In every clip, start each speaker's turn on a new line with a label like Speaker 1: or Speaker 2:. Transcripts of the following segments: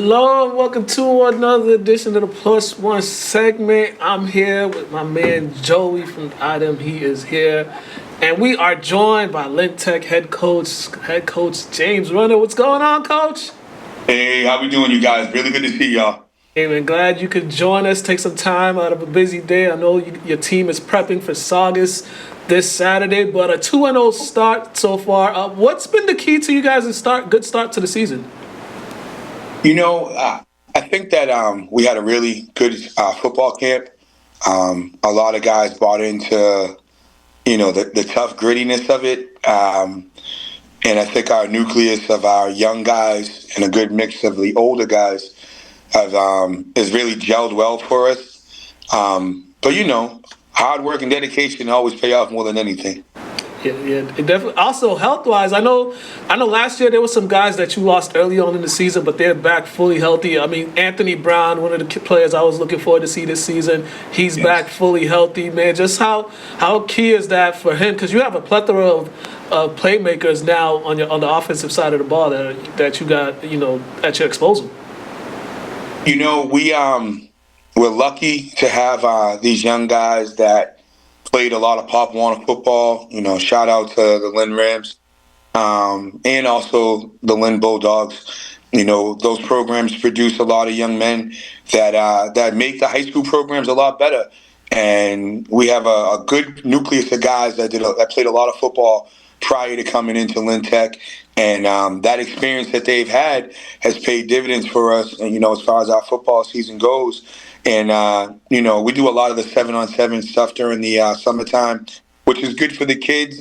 Speaker 1: Hello and welcome to another edition of the Plus One segment. I'm here with my man Joey from Item. He is here. And we are joined by Lynn Tech head coach James Runner. What's going on, coach?
Speaker 2: Hey, how we doing, you guys? Really good to see y'all.
Speaker 1: Hey, man, glad you could join us. Take some time out of a busy day. I know your team is prepping for Saugus this Saturday, but a 2-0 start so far. What's been the key to you guys' good start to the season?
Speaker 2: You know, I think that we had a really good football camp. A lot of guys bought into, the tough grittiness of it. And I think our nucleus of our young guys and a good mix of the older guys has really gelled well for us. But, hard work and dedication always pay off more than anything.
Speaker 1: Yeah, it definitely. Also, health-wise, I know. Last year there were some guys that you lost early on in the season, but they're back fully healthy. I mean, Anthony Brown, one of the players I was looking forward to see this season, he's back fully healthy. Man, just how key is that for him? Because you have a plethora of playmakers now on the offensive side of the ball that you got, at your disposal.
Speaker 2: We're lucky to have these young guys that played a lot of Pop Warner football. Shout out to the Lynn Rams and also the Lynn Bulldogs. Those programs produce a lot of young men that make the high school programs a lot better. And we have a good nucleus of guys that played a lot of football prior to coming into Lynn Tech. And that experience that they've had has paid dividends for us, as far as our football season goes. And, we do a lot of the 7-on-7 stuff during the summertime, which is good for the kids,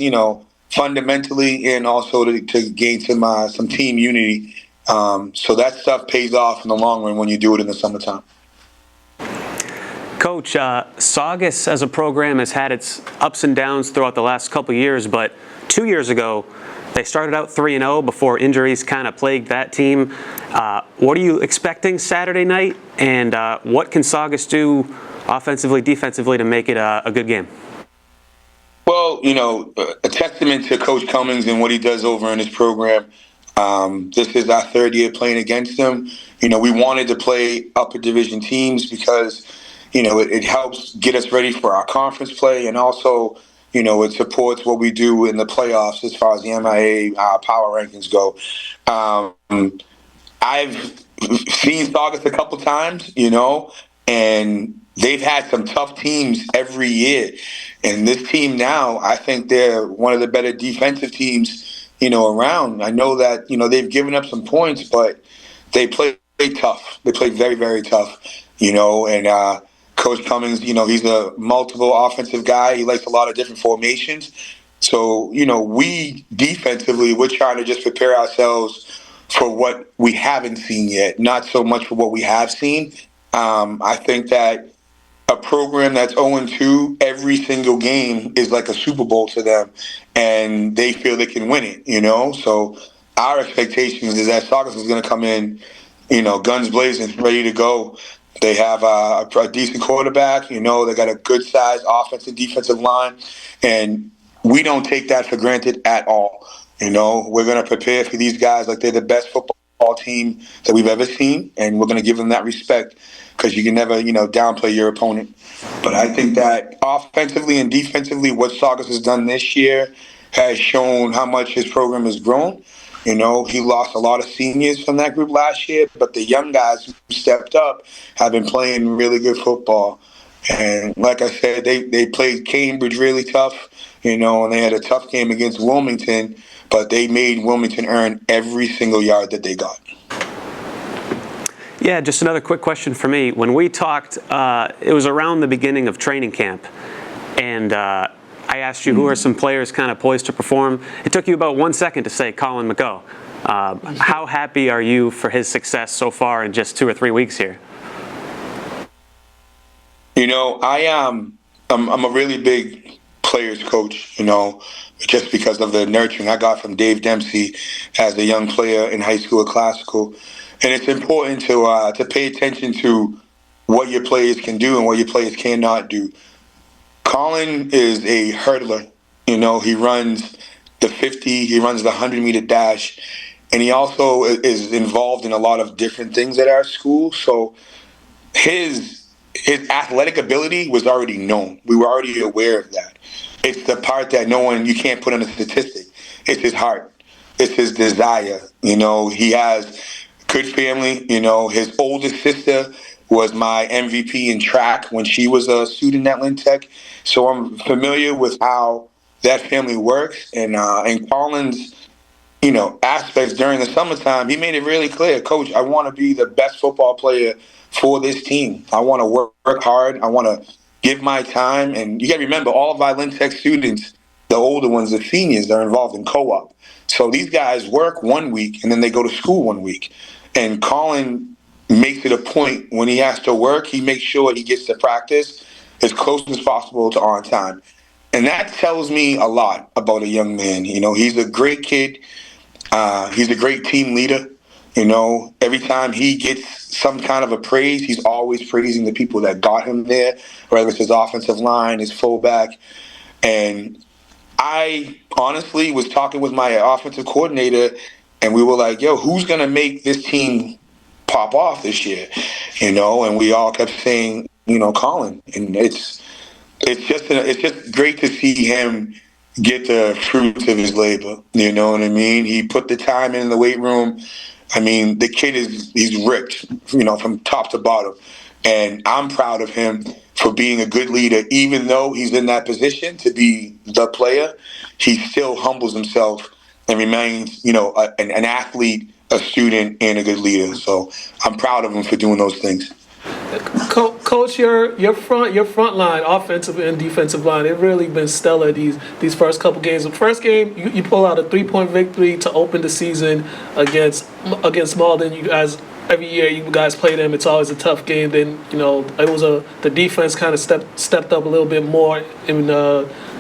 Speaker 2: fundamentally, and also to gain some team unity. So that stuff pays off in the long run when you do it in the summertime.
Speaker 3: Coach, Saugus as a program has had its ups and downs throughout the last couple of years, but 2 years ago, they started out 3-0 before injuries kind of plagued that team. What are you expecting Saturday night, and what can Saugus do offensively, defensively to make it a good game?
Speaker 2: Well, a testament to Coach Cummings and what he does over in his program. This is our third year playing against him. We wanted to play upper division teams because, it helps get us ready for our conference play, and also it supports what we do in the playoffs as far as the MIA power rankings go. I've seen Saugus a couple times, and they've had some tough teams every year. And this team now, I think they're one of the better defensive teams, around. I know that, they've given up some points, but they play tough. They play very, very tough, and Coach Cummings, he's a multiple offensive guy. He likes a lot of different formations. So, we defensively, we're trying to just prepare ourselves for what we haven't seen yet, not so much for what we have seen. I think that a program that's 0-2 every single game is like a Super Bowl to them, and they feel they can win it, So our expectations is that Saugus is going to come in, guns blazing, ready to go. They have a decent quarterback. They got a good-sized offensive, defensive line, and we don't take that for granted at all. We're going to prepare for these guys like they're the best football team that we've ever seen, and we're going to give them that respect because you can never, downplay your opponent. But I think that offensively and defensively, what Saugus has done this year has shown how much his program has grown. He lost a lot of seniors from that group last year, but the young guys who stepped up have been playing really good football. And like I said, they played Cambridge really tough, and they had a tough game against Wilmington, but they made Wilmington earn every single yard that they got.
Speaker 3: Yeah, just another quick question for me. When we talked, it was around the beginning of training camp, and I asked you who are some players kind of poised to perform. It took you about 1 second to say Colin McCoe. How happy are you for his success so far in just 2 or 3 weeks here?
Speaker 2: I'm a really big players coach, just because of the nurturing I got from Dave Dempsey as a young player in high school at Classical. And it's important to pay attention to what your players can do and what your players cannot do. Colin is a hurdler. He runs the 50, he runs the 100-meter dash, and he also is involved in a lot of different things at our school. So his athletic ability was already known. We were already aware of that. It's the part that you can't put on a statistic. It's his heart. It's his desire. He has good family. His oldest sister was my MVP in track when she was a student at Lynn Tech. So I'm familiar with how that family works. And Colin's, aspects during the summertime, he made it really clear, Coach, I want to be the best football player for this team. I want to work hard. I want to give my time. And you got to remember, all of our Lynn Tech students, the older ones, the seniors, are involved in co-op. So these guys work 1 week and then they go to school 1 week. And Colin makes it a point when he has to work, he makes sure he gets to practice as close as possible to on time. And that tells me a lot about a young man. He's a great kid. He's a great team leader. Every time he gets some kind of a praise, he's always praising the people that got him there, whether it's his offensive line, his fullback. And I honestly was talking with my offensive coordinator, and we were like, yo, who's going to make this team pop off this year? And we all kept saying, Colin. And it's just great to see him get the fruits of his labor. You know what I mean? He put the time in the weight room. I mean, the kid he's ripped, from top to bottom. And I'm proud of him for being a good leader. Even though he's in that position to be the player, he still humbles himself and remains, an athlete, a student, and a good leader. So I'm proud of him for doing those things.
Speaker 1: Coach, your front line, offensive and defensive line, it really been stellar these first couple games. The first game, you pull out a 3-point victory to open the season against Malden. You guys, every year you guys play them, it's always a tough game. Then it was the defense kind of stepped up a little bit more in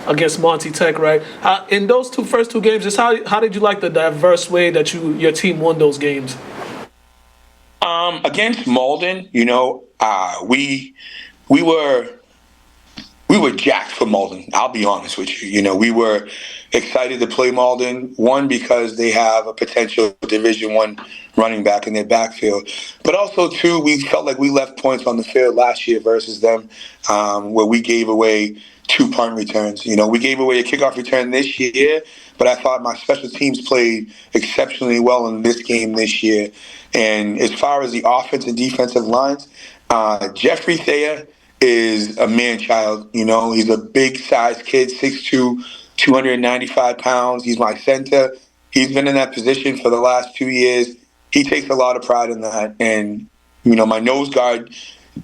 Speaker 1: against Monty Tech, right? In those first two games, just how did you like the diverse way that your team won those games?
Speaker 2: Against Malden, we were jacked for Malden. I'll be honest with you. We were excited to play Malden. One, because they have a potential Division I running back in their backfield, but also two, we felt like we left points on the field last year versus them, where we gave away 2 punt returns. We gave away a kickoff return this year, but I thought my special teams played exceptionally well in this game this year. And as far as the offense and defensive lines, Jeffrey Thayer is a man-child. He's a big-sized kid, 6'2", 295 pounds. He's my center. He's been in that position for the last 2 years. He takes a lot of pride in that. And, my nose guard,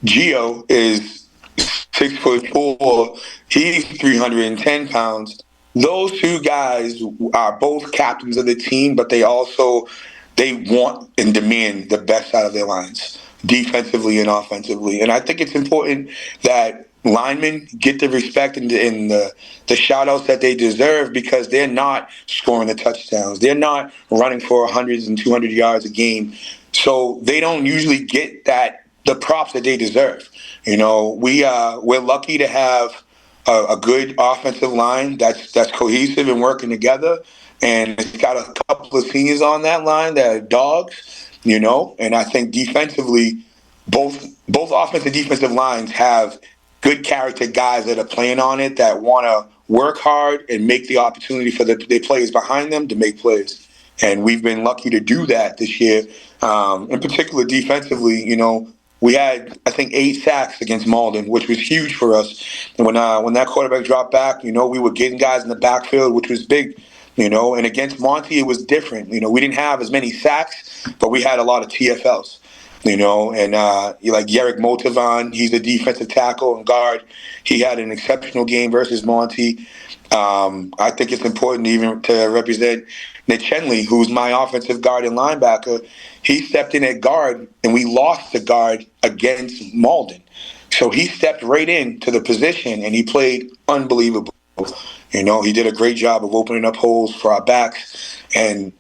Speaker 2: Gio, is 6'4". He's 310 pounds. Those 2 guys are both captains of the team, but they want and demand the best out of their lines, defensively and offensively. And I think it's important that linemen get the respect and the shout-outs that they deserve, because they're not scoring the touchdowns. They're not running for 100 and 200 yards a game. So they don't usually get the props that they deserve. We're lucky to have a good offensive line that's cohesive and working together. And it's got a couple of seniors on that line that are dogs, and I think defensively, both offensive and defensive lines have good character guys that are playing on it, that want to work hard and make the opportunity for their players behind them to make plays. And we've been lucky to do that this year. In particular, defensively, we had, I think, 8 sacks against Malden, which was huge for us. And when that quarterback dropped back, we were getting guys in the backfield, which was big. And against Monty, it was different. We didn't have as many sacks, but we had a lot of TFLs. And like Yerrick Motivan, he's a defensive tackle and guard. He had an exceptional game versus Monty. I think it's important even to represent Nick Chenley, who's my offensive guard and linebacker. He stepped in at guard, and we lost the guard against Malden. So he stepped right into the position, and he played unbelievable. He did a great job of opening up holes for our backs. And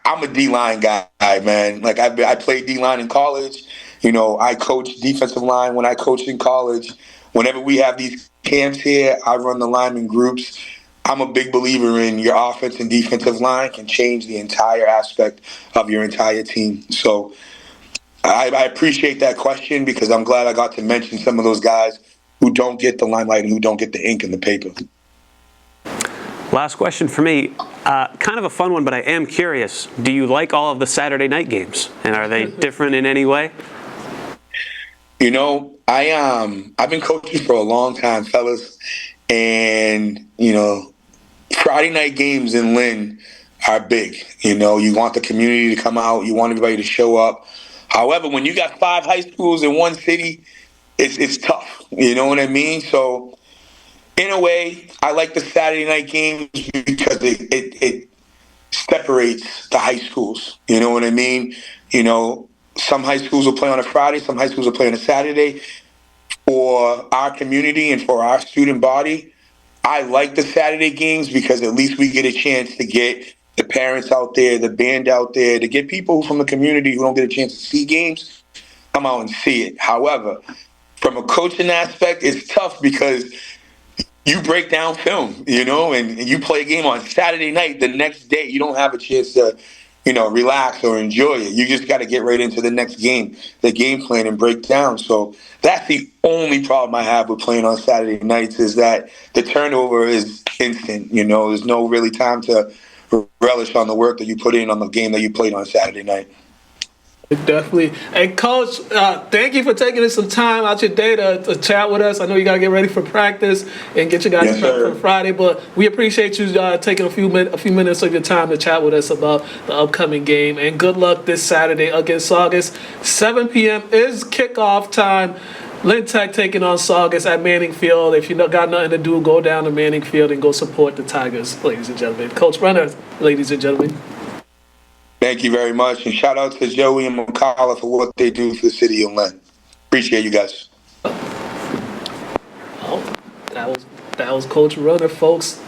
Speaker 2: I'm a D-line guy, man. Like, I played D-line in college. I coached defensive line when I coached in college. Whenever we have these camps here, I run the lineman groups. I'm a big believer in your offense and defensive line can change the entire aspect of your entire team. So I appreciate that question because I'm glad I got to mention some of those guys who don't get the limelight and who don't get the ink in the paper.
Speaker 3: Last question for me. Kind of a fun one, but I am curious. Do you like all of the Saturday night games? And are they different in any way?
Speaker 2: You know, I've been coaching for a long time, fellas. And, you know, Friday night games in Lynn are big. You know, you want the community to come out. You want everybody to show up. However, when you got 5 high schools in one city, it's tough. You know what I mean? So, in a way, I like the Saturday night games because it separates the high schools. You know what I mean? You know, some high schools will play on a Friday, some high schools will play on a Saturday. For our community and for our student body, I like the Saturday games because at least we get a chance to get the parents out there, the band out there, to get people from the community who don't get a chance to see games, come out and see it. However, from a coaching aspect, it's tough because you break down film, you know, and you play a game on Saturday night. The next day, you don't have a chance to, you know, relax or enjoy it. You just got to get right into the next game, the game plan, and break down. So that's the only problem I have with playing on Saturday nights is that the turnover is instant. You know, there's no really time to relish on the work that you put in on the game that you played on Saturday night.
Speaker 1: Definitely. Hey, Coach, thank you for taking some time out your day to chat with us. I know you got to get ready for practice and get you guys prepped for Friday, but we appreciate you taking a few minutes of your time to chat with us about the upcoming game. And good luck this Saturday against Saugus. 7 p.m. is kickoff time. Lynn Tech taking on Saugus at Manning Field. If you got nothing to do, go down to Manning Field and go support the Tigers, ladies and gentlemen. Coach Runner, ladies and gentlemen.
Speaker 2: Thank you very much. And shout out to Joey and Mukala for what they do for the city of Lynn. Appreciate you guys.
Speaker 1: Oh, that was Coach Runner, folks.